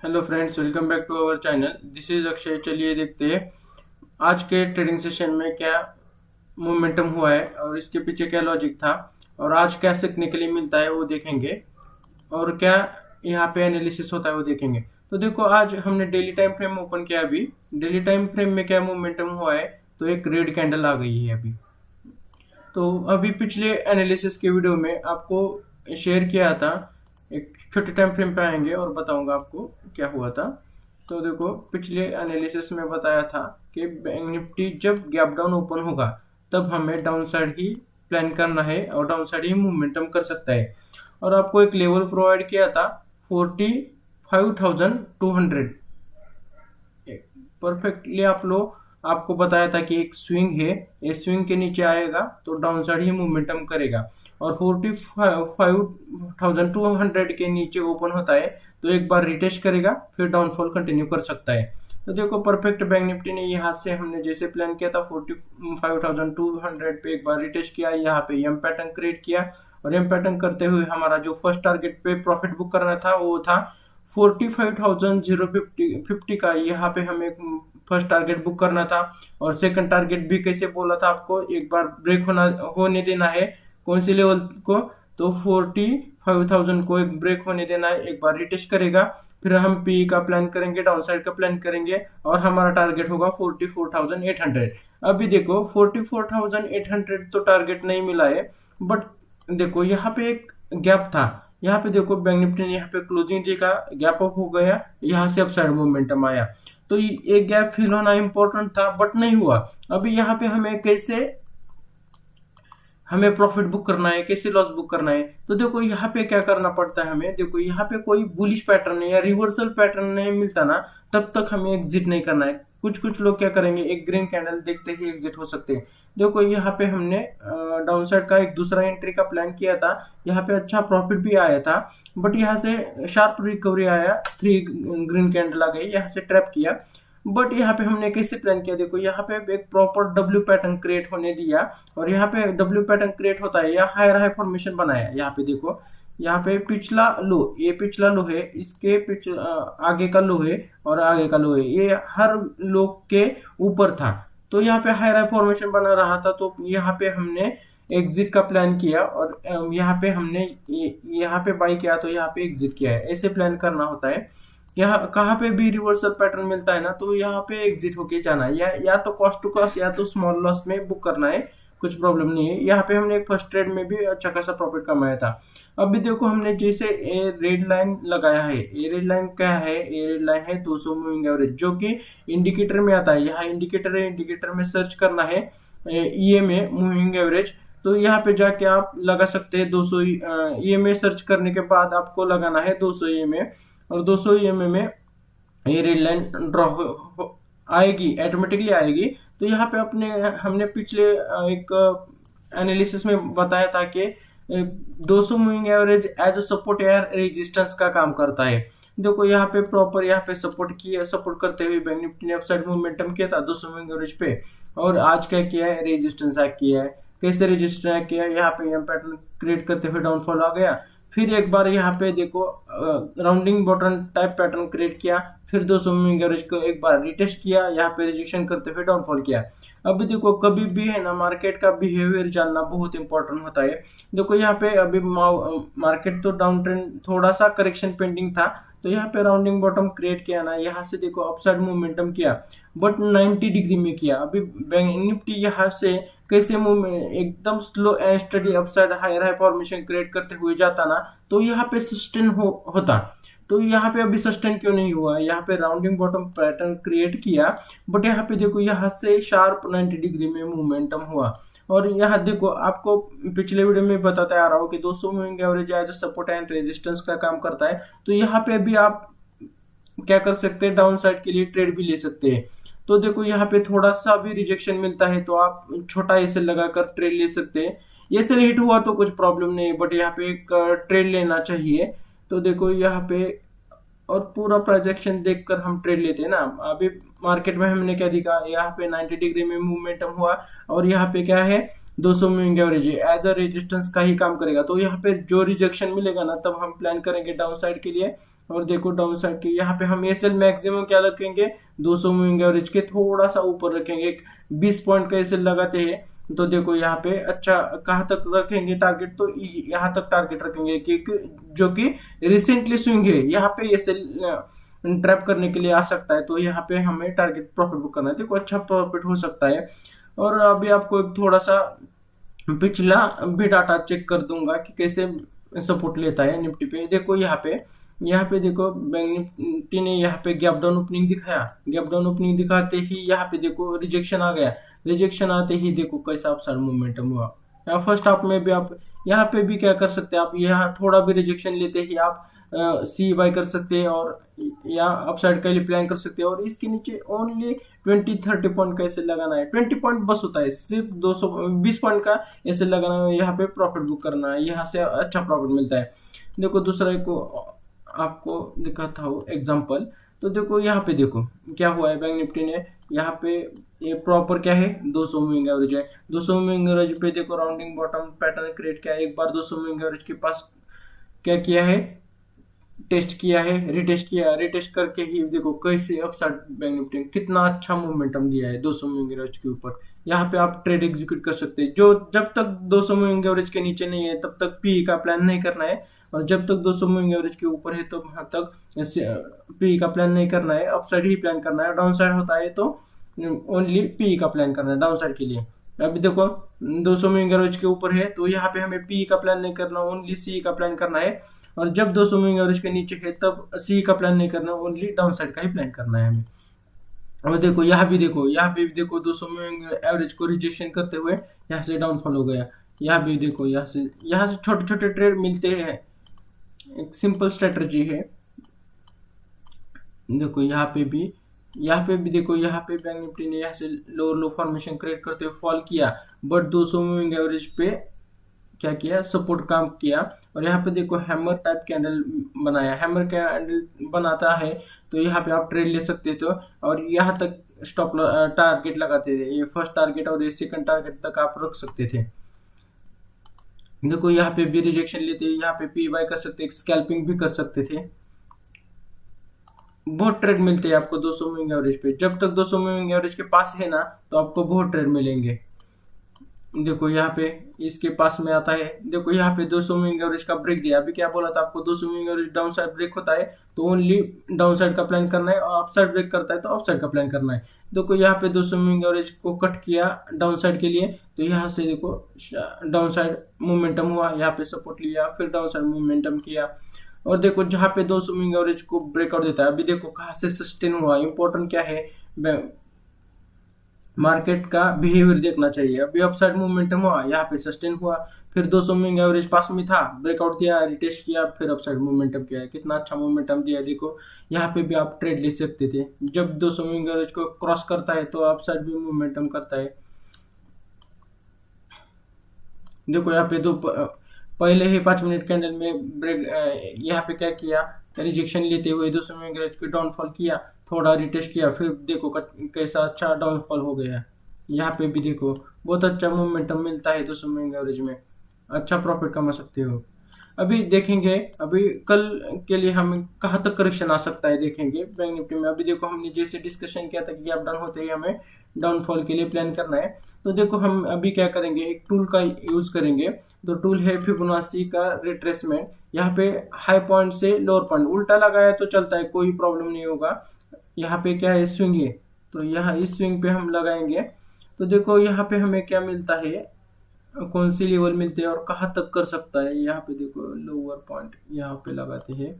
Hello friends, welcome back to our channel. This is Akshay. चलिए देखते हैं आज के ट्रेडिंग सेशन में क्या मोमेंटम हुआ है और इसके पीछे क्या लॉजिक था और आज क्या सीखने के लिए मिलता है वो देखेंगे और क्या यहाँ पे एनालिसिस होता है वो देखेंगे। तो देखो, आज हमने डेली टाइम फ्रेम ओपन किया। अभी डेली टाइम फ्रेम में क्या मोमेंटम हुआ है, तो एक रेड कैंडल आ गई है अभी। तो अभी पिछले एनालिसिस के वीडियो में आपको शेयर किया था। एक छोटे टाइम फ्रेम पे आएंगे और बताऊंगा आपको क्या हुआ था। तो देखो, पिछले एनालिसिस में बताया था कि बैंक निफ्टी जब गैप डाउन ओपन होगा तब हमें डाउन साइड ही प्लान करना है और डाउन साइड ही मूवमेंटम कर सकता है। और आपको एक लेवल प्रोवाइड किया था 45,200। परफेक्टली आपको बताया था कि एक स्विंग है, इस स्विंग के नीचे आएगा तो डाउन साइड ही मूवमेंटम करेगा और 45,200 के नीचे ओपन होता है तो एक बार रिटेस्ट करेगा, फिर डाउनफॉल कंटिन्यू कर सकता है। तो देखो, परफेक्ट बैंक निफ्टी ने यहाँ से हमने जैसे प्लान किया था 45,200 पे एक बार रिटेस्ट किया, यहाँ पे एम पैटर्न क्रिएट किया और एम पैटर्न करते हुए हमारा जो फर्स्ट टारगेट पे प्रॉफिट बुक करना था वो था 45,050 का। यहाँ पे हमें फर्स्ट टारगेट बुक करना था और सेकंड टारगेट भी कैसे बोला था आपको, एक बार ब्रेक होने देना है। कौन सी लेवल को, तो 45,000 को एक ब्रेक होने देना है, एक बार रिटेस्ट करेगा, फिर हम पी का प्लान करेंगे, डाउन साइड का प्लान करेंगे और हमारा टारगेट होगा 44,800। अभी देखो 44,800 तो टारगेट नहीं मिला है, बट देखो यहाँ पे एक गैप था। यहाँ पे देखो बैंक निफ्टी ने यहाँ पे क्लोजिंग देखा, गैप अप हो गया, यहाँ से अपसाइड मोमेंटम आया। तो ये गैप फिल होना इंपॉर्टेंट था बट नहीं हुआ। अभी यहाँ पे हमें प्रॉफिट बुक करना है, कैसे लॉस बुक करना है। तो देखो यहाँ पे क्या करना पड़ता है हमें, देखो यहाँ पे कोई बुलिश पैटर्न या रिवर्सल पैटर्न नहीं मिलता ना, तब तक हमें एग्जिट नहीं करना है। कुछ कुछ लोग क्या करेंगे, एक ग्रीन कैंडल देखते ही एग्जिट हो सकते हैं। देखो यहाँ पे हमने डाउन साइड का एक दूसरा एंट्री का प्लान किया था, यहाँ पे अच्छा प्रॉफिट भी आया था, बट यहाँ से शार्प रिकवरी आया, 3 ग्रीन कैंडल आ गई, यहाँ से ट्रैप किया। बट यहाँ पे हमने कैसे प्लान किया, देखो यहाँ पे एक प्रॉपर डब्ल्यू पैटर्न क्रिएट होने दिया और यहाँ पे डब्ल्यू पैटर्न क्रिएट होता है या हायर हाई फॉर्मेशन बनाया। यहाँ पे देखो, यहाँ पे पिछला लो, ये पिछला लो है, इसके आगे का लो है और आगे का लो है, ये हर लो के ऊपर था। तो यहाँ पे हायर हाई फॉर्मेशन बना रहा था, तो यहाँ पे हमने एग्जिट का प्लान किया और यहाँ पे हमने यहाँ पे बाई किया तो यहाँ पे एग्जिट किया है। ऐसे प्लान करना होता है। यहाँ कहाँ पे भी रिवर्सल पैटर्न मिलता है ना, तो यहाँ पे एग्जिट होके जाना है, या तो कॉस्ट टू कॉस्ट या तो स्मॉल लॉस में बुक करना है, कुछ प्रॉब्लम नहीं है। यहाँ पे हमने फर्स्ट ट्रेड में भी अच्छा खासा प्रॉफिट कमाया था। अभी देखो हमने जैसे रेड लाइन लगाया है, ये रेड लाइन क्या है, ये रेड लाइन है 200 मूविंग एवरेज, जो कि इंडिकेटर में आता है। यहाँ इंडिकेटर है, इंडिकेटर में सर्च करना है ईएमए मूविंग एवरेज। तो यहाँ पे जाके आप लगा सकते हैं 200 ईएमए। सर्च करने के बाद आपको लगाना है 200 ईएमए और 200 ईएमए में ये रेड लाइन ड्रॉ आएगी, ऑटोमेटिकली आएगी। तो यहाँ पे हमने पिछले एक एनालिसिस में बताया था कि 200 moving average as a support या रेजिस्टेंस का काम करता है। देखो यहाँ पे प्रॉपर यहाँ पे सपोर्ट करते हुए बैंक निफ्टी ने अपसाइड मूवमेंटम किया था 200 मूविंग एवरेज पे, और आज क्या किया है, रेजिस्टेंस एक्ट किया है। कैसे रेजिस्टेंस एक्ट किया है, यहाँ पे एम पैटर्न क्रिएट करते हुए डाउनफॉल आ गया, फिर एक बार यहाँ पे देखो rounding bottom type pattern create किया, फिर 200 मूविंग एवरेज को एक बार रिटेस्ट किया, यहाँ पे रेजिस्टेंस करते हुए डाउनफॉल किया। अभी देखो कभी भी है ना, मार्केट का बिहेवियर जानना बहुत इंपॉर्टेंट होता है। देखो यहाँ पे अभी मार्केट तो डाउन ट्रेंड, थोड़ा सा करेक्शन पेंडिंग था, तो यहाँ पे राउंडिंग बॉटम क्रिएट किया ना, यहाँ से देखो अपसाइड मूवमेंटम किया बट 90 डिग्री में किया। अभी बैंक निफ्टी यहाँ से कैसे मूवमेंट एकदम slow and steady upside higher high formation create करते हुए जाता ना, तो यहाँ पे सस्टेन होता। तो यहाँ पे अभी सस्टेन क्यों नहीं हुआ, यहाँ पे राउंडिंग बॉटम पैटर्न क्रिएट किया बट यहाँ पे देखो यहाँ से शार्प 90 डिग्री में मूवमेंटम हुआ। और यहाँ देखो आपको पिछले वीडियो में बताता आ रहा हूँ कि 200 moving average as support and resistance का काम करता है। तो यहाँ पे भी आप क्या कर सकते हैं, डाउन साइड के लिए ट्रेड भी ले सकते हैं। तो देखो यहाँ पे थोड़ा सा भी रिजेक्शन मिलता है तो आप छोटा ऐसे लगाकर ट्रेड ले सकते हैं। ये से हिट हुआ तो कुछ प्रॉब्लम नहीं है, बट यहाँ पे एक ट्रेड लेना चाहिए। तो देखो यहाँ पे और पूरा प्रोजेक्शन देखकर हम ट्रेड लेते हैं ना। अभी मार्केट में हमने क्या दिखा, यहाँ पे 90 डिग्री में मूवमेंटम हुआ और यहाँ पे क्या है, 200 moving average as a resistance का ही काम करेगा। तो यहाँ पे जो रिजेक्शन मिलेगा ना, तब हम प्लान करेंगे डाउन साइड के लिए। और देखो डाउन साइड के यहाँ पे हम एसएल मैक्सिमम क्या रखेंगे, 200 मूविंग एवरेज के थोड़ा सा ऊपर रखेंगे। 20 पॉइंट का एसएल लगाते हैं तो देखो यहाँ पे अच्छा कहाँ तक रखेंगे टारगेट, तो यहाँ तक टारगेट रखेंगे कि जो कि रिसेंटली स्विंग है, यहाँ पे एसएल ट्रैप करने के लिए आ सकता है। तो यहाँ पे हमें टारगेट प्रॉफिट बुक करना है, देखो अच्छा प्रॉफिट हो सकता है। और अभी आपको एक थोड़ा सा पिछला भी डाटा चेक कर दूंगा कि कैसे सपोर्ट लेता है निफ्टी पे। देखो यहाँ पे देखो बैंक निफ्टी ने यहाँ पे गैप डाउन ओपनिंग दिखाया, गैप डाउन ओपनिंग दिखाते ही यहाँ पे देखो रिजेक्शन आ गया, रिजेक्शन आते ही देखो कैसा अपसाइड मोमेंटम हुआ। यहाँ फर्स्ट हाफ में भी आप यहाँ पे भी क्या कर सकते हैं, आप यहाँ थोड़ा भी रिजेक्शन लेते ही आप सी बाय कर सकते हैं और या अपसाइड का लिए प्लान कर सकते हैं। और इसके नीचे ओनली 20-30 पॉइंट का ऐसे लगाना है, 20 पॉइंट बस होता है, सिर्फ 220 पॉइंट का ऐसे लगाना है, यहाँ पे प्रॉफिट बुक करना है, यहाँ से अच्छा प्रॉफिट मिलता है। देखो दूसरा को आपको दिखाता हूँ एग्जांपल। तो देखो यहाँ पे देखो क्या हुआ है, बैंक निफ्टी ने यहाँ पे ये प्रॉपर क्या है 200 मूविंग एवरेज है, 200 मूविंग एवरेज पे देखो राउंडिंग बॉटम पैटर्न क्रिएट किया है। एक बार 200 मूविंग एवरेज के पास क्या किया है, टेस्ट किया है, रिटेस्ट किया, रिटेस्ट करके ही देखो कैसे अपसाइड बैंक निफ्टी ने कितना अच्छा मोमेंटम दिया है 200 मूविंग एवरेज के ऊपर। यहाँ पे आप ट्रेड एग्जीक्यूट कर सकते हैं। जो जब तक 200 मूविंग एवरेज के नीचे नहीं है तब तक पी का प्लान नहीं करना है, और जब तक 200 मूविंग एवरेज के ऊपर है तो वहां तक पी का प्लान नहीं करना है, अपसाइड ही प्लान करना है। डाउन साइड होता है तो ओनली पी का प्लान करना है डाउन साइड के लिए। अभी देखो 200 मूविंग एवरेज के ऊपर है तो यहाँ पे हमें पी का प्लान नहीं करना, ओनली सी का प्लान करना है। और जब 200 मूविंग एवरेज के नीचे है तब सी का प्लान नहीं करना, ओनली डाउन साइड का ही प्लान करना है हमें। और देखो यहाँ भी देखो 200 मूविंग एवरेज को रिजेक्शन करते हुए यहाँ से डाउनफॉल हो गया। यहाँ भी देखो यहाँ से छोटे छोटे ट्रेड मिलते हैं, एक सिंपल स्ट्रेटजी है। देखो यहाँ पे भी देखो यहाँ पे बैंक निफ्टी ने यहाँ से लोअर लो फॉर्मेशन क्रिएट करते हुए फॉल किया, बट 200 मूविंग एवरेज पे क्या किया, सपोर्ट काम किया। और यहाँ पे देखो हैमर टाइप कैंडल बनाया, हैमर कैंडल बनाता है तो यहाँ पे आप ट्रेड ले सकते थे और यहाँ तक स्टॉप टारगेट लगाते थे, ये फर्स्ट टारगेट और ये सेकंड टारगेट तक आप रख सकते थे। देखो यहाँ पे भी रिजेक्शन लेते, यहाँ पे पी बाय कर सकते, स्कैल्पिंग भी कर सकते थे। बहुत ट्रेड मिलते हैं आपको 200 मूविंग एवरेज पे, जब तक 200 मूविंग एवरेज के पास है ना तो आपको बहुत ट्रेड मिलेंगे। देखो यहाँ पे इसके पास में आता है, देखो यहाँ पे 200 मूविंग एवरेज का ब्रेक दिया। अभी क्या बोला था आपको, 200 moving average down side break होता है तो ओनली डाउन साइड का प्लान करना है, और अप साइड ब्रेक करता है तो अप साइड का प्लान करना है। देखो यहाँ पे 200 मूविंग एवरेज को कट किया डाउन साइड के लिए, तो यहाँ से देखो डाउन साइड मोमेंटम हुआ, यहाँ पे सपोर्ट लिया, फिर डाउन साइड मोमेंटम किया। और देखो जहाँ पे 200 मूविंग एवरेज को ब्रेकआउट देता है, अभी देखो कहाँ से सस्टेन हुआ। इंपॉर्टेंट क्या है, मार्केट का बिहेवियर देखना चाहिए। अभी अपसाइड मूवमेंटम हुआ, यहाँ पे सस्टेन हुआ, फिर 200 मूविंग एवरेज पास में था, ब्रेकआउट दिया, रिटेस्ट किया, फिर अपसाइड मूवमेंटम किया, कितना अच्छा मूवमेंटम दिया। देखो यहाँ पे भी आप ट्रेड ले सकते थे, जब 200 मूविंग एवरेज को क्रॉस करता है तो अपसाइड भी मूवमेंटम करता है। देखो यहाँ पे पहले ही 5 मिनट कैंडल में ब्रेक, यहाँ पे क्या किया, रिजेक्शन लेते हुए 200 मूविंग एवरेज को डाउनफॉल किया, थोड़ा रिटेस्ट किया, फिर देखो कैसा अच्छा डाउनफॉल हो गया है। यहाँ पे भी देखो बहुत अच्छा मोमेंटम मिलता है 200 मूविंग एवरेज में, अच्छा प्रॉफिट कमा सकते हो। अभी देखेंगे, अभी कल के लिए हम कहाँ तक करेक्शन आ सकता है देखेंगे बैंक निफ्टी में। अभी देखो हमने जैसे डिस्कशन किया था कि गैप डाउन होते ही हमें डाउनफॉल के लिए प्लान करना है। तो देखो हम अभी क्या करेंगे, एक टूल का यूज करेंगे। तो टूल है फिबोनाची का रिट्रेसमेंट। यहाँ पे हाई पॉइंट से लोअर पॉइंट उल्टा लगाया तो चलता है, कोई प्रॉब्लम नहीं होगा। यहाँ पे क्या है, स्विंग है, तो यहाँ इस स्विंग पे हम लगाएंगे। तो देखो यहाँ पे हमें क्या मिलता है, कौन सी लेवल मिलते हैं और कहाँ तक कर सकता है। यहाँ पे देखो लोअर पॉइंट यहाँ पे लगाते हैं,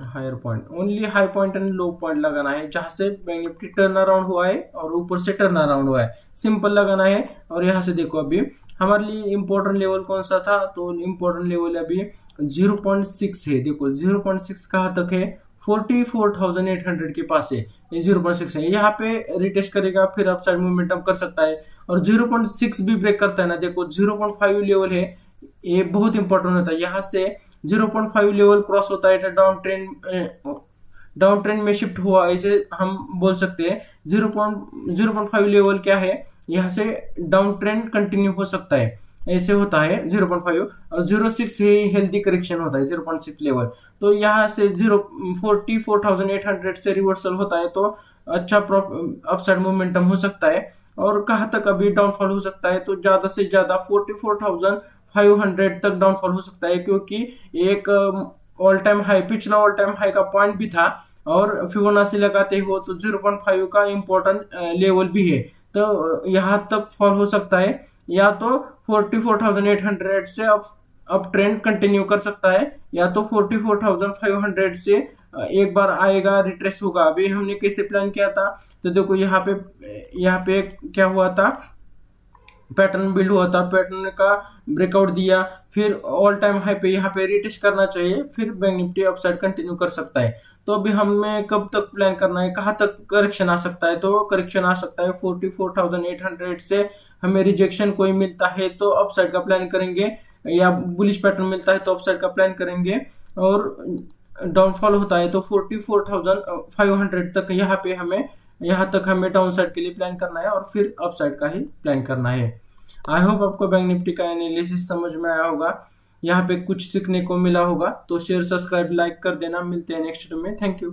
higher point, only high point and low point लगाना है जहां से बैंक निफ्टी टर्न अराउंड हुआ है और ऊपर से टर्न अराउंड हुआ है, सिंपल लगाना है। और यहाँ से देखो अभी हमारे लिए इम्पोर्टेंट लेवल कौन सा था, तो इम्पोर्टेंट लेवल अभी 0.6 है। देखो 0.6 कहाँ तक है, 44,800 के पास है, ये 0.6 है। यहाँ पे रिटेस्ट करेगा, फिर अपसाइड मूवमेंटम कर सकता है। और 0.6 भी ब्रेक करता है ना, देखो 0.5 लेवल है, ये बहुत इंपॉर्टेंट होता है। यहाँ से 0.5 लेवल क्रॉस होता है तो डाउन ट्रेंड में शिफ्ट हुआ, ऐसे हम बोल सकते हैं। 0.5 लेवल क्या है, यहाँ से डाउन ट्रेंड कंटिन्यू हो सकता है, ऐसे होता है 0.5 और 0.6 ही हेल्दी करेक्शन होता है 0.6 लेवल। तो यहाँ से 44,800 से रिवर्सल होता है तो अच्छा अपसाइड मोमेंटम हो सकता है। और कहाँ तक अभी डाउनफॉल हो सकता है, तो ज्यादा से ज्यादा 44,500 तक डाउनफॉल हो सकता है, क्योंकि एक ऑल टाइम हाई, पिछला ऑल टाइम हाई का पॉइंट भी था और फिबोनाची लगाते हो तो 0.5 का इम्पोर्टेंट लेवल भी है। तो यहाँ तक फॉल हो सकता है, या तो 44,800 से अप ट्रेंड कंटिन्यू कर सकता है, या तो 44,500 से एक बार आएगा, रिट्रेस होगा। अभी हमने कैसे प्लान किया था, तो देखो यहाँ पे क्या हुआ था, पैटर्न बिल्ड हुआ था, पैटर्न का ब्रेकआउट दिया, फिर ऑल टाइम हाई पे यहाँ पे रिटेस्ट करना चाहिए, फिर बैंक निफ्टी अपसाइड कंटिन्यू कर सकता है। तो अभी हमें कब तक प्लान करना है, कहाँ तक करेक्शन आ सकता है, तो करेक्शन आ सकता है 44,800 से। हमें रिजेक्शन कोई मिलता है तो अपसाइड का प्लान करेंगे, या बुलिश पैटर्न मिलता है तो अपसाइड का प्लान करेंगे, और डाउनफॉल होता है तो 44,500 तक यहाँ तक हमें डाउन साइड के लिए प्लान करना है, और फिर अप साइड का ही प्लान करना है। आई होप आपको बैंक निफ्टी का एनालिसिस समझ में आया होगा, यहाँ पे कुछ सीखने को मिला होगा। तो शेयर, सब्सक्राइब, लाइक कर देना। मिलते हैं नेक्स्ट वीडियो में। Thank you.